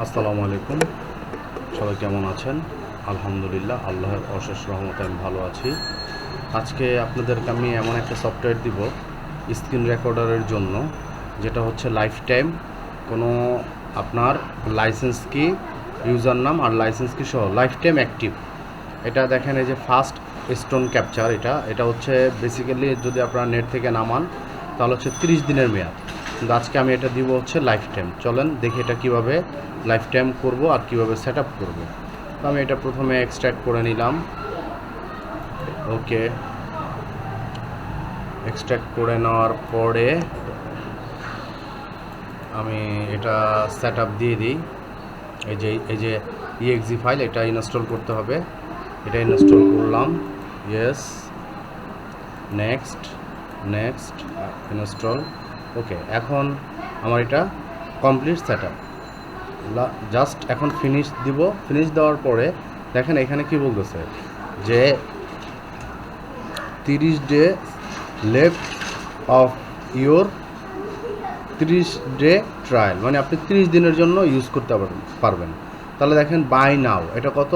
আসসালামু আলাইকুম। সবাই কেমন আছেন? আলহামদুলিল্লাহ, আল্লাহর অশেষ রহমতে আমি ভালো আছি। আজকে আপনাদেরকে আমি এমন একটা সফটওয়্যার দিব স্ক্রিন রেকর্ডারের জন্য, যেটা হচ্ছে লাইফ টাইম কোনো আপনার লাইসেন্স কি, ইউজার নাম আর লাইসেন্স কি সহ লাইফ টাইম অ্যাক্টিভ। এটা দেখেন, এই যে ফার্স্ট স্টোন ক্যাপচার, এটা হচ্ছে বেসিক্যালি যদি আপনারা নেট থেকে নামান তাহলে হচ্ছে 30 দিনের মেয়াদ, কিন্তু আজকে আমি এটা দিব হচ্ছে লাইফ টাইম। চলেন দেখি এটা কিভাবে লাইফ টাইম করবো আর কিভাবে সেট আপ করবো। তো আমি এটা প্রথমে এক্সট্র্যাক্ট করে নিলাম। ওকে, এক্সট্র্যাক্ট করে নেওয়ার পরে আমি এটা সেট আপ দিয়ে দিই। এই যে ইএক্সি ফাইল, এটা ইনস্টল করতে হবে। এটা ইনস্টল করলাম, ইয়েস, নেক্সট নেক্সট, ইনস্টল। ওকে, এখন আমার এটা কমপ্লিট সেট আপ। জাস্ট এখন ফিনিশ দিব। ফিনিশ দেওয়ার পরে দেখেন এখানে কি বলতেছে যে 30 day left of your 30 day trial, মানে আপনি 30 দিনের জন্য ইউজ করতে পারবেন। তাহলে দেখেন বাই নাও, এটা কত,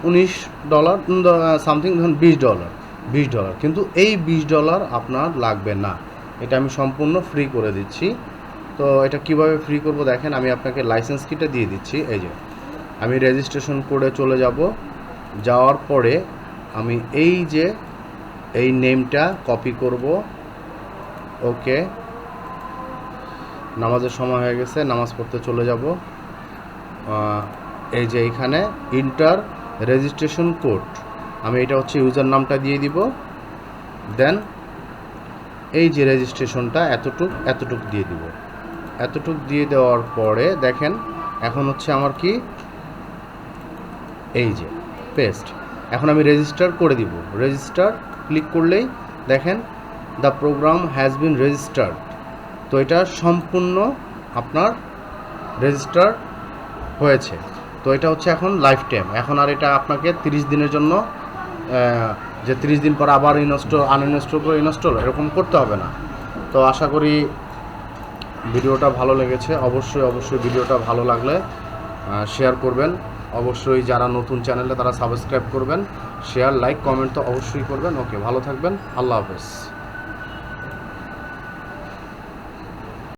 $19 সামথিং, ধরুন $20, কিন্তু এই $20 আপনার লাগবে না, এটা আমি সম্পূর্ণ ফ্রি করে দিচ্ছি। তো এটা কিভাবে ফ্রি করব দেখেন, আমি আপনাকে লাইসেন্স কিটা দিয়ে দিচ্ছি। এই যে আমি রেজিস্ট্রেশন করে চলে যাওয়ার পরে আমি এই নেমটা কপি করব। ওকে, নামাজের সময় হয়ে গেছে, নামাজ পড়তে চলে যাব। এই যে এইখানে ইন্টার রেজিস্ট্রেশন কোড, আমি এটা হচ্ছে ইউজার নামটা দিয়ে দিব। দেন এই যে রেজিস্ট্রেশনটা এতটুক দিয়ে দিব। এতটুক দিয়ে দেওয়ার পরে দেখেন এখন হচ্ছে আমার কি, এই যে পেস্ট। এখন আমি রেজিস্টার করে দিব। রেজিস্টার ক্লিক করলেই দেখেন the programme has been registered. তো এটা সম্পূর্ণ আপনার রেজিস্টার হয়েছে। তো এটা হচ্ছে এখন লাইফ টাইম। এখন আর এটা আপনাকে 30 দিনের জন্য যে 30 দিন পর আবার আনইনস্টল করে ইনস্টল এরকম করতে হবে না। তো আশা করি ভিডিওটা ভালো লেগেছে। অবশ্যই ভিডিওটা ভালো লাগলে শেয়ার করবেন। অবশ্যই যারা নতুন চ্যানেলে তারা সাবস্ক্রাইব করবেন। শেয়ার, লাইক, কমেন্ট তো অবশ্যই করবেন। ওকে, ভালো থাকবেন। আল্লাহ হাফেজ।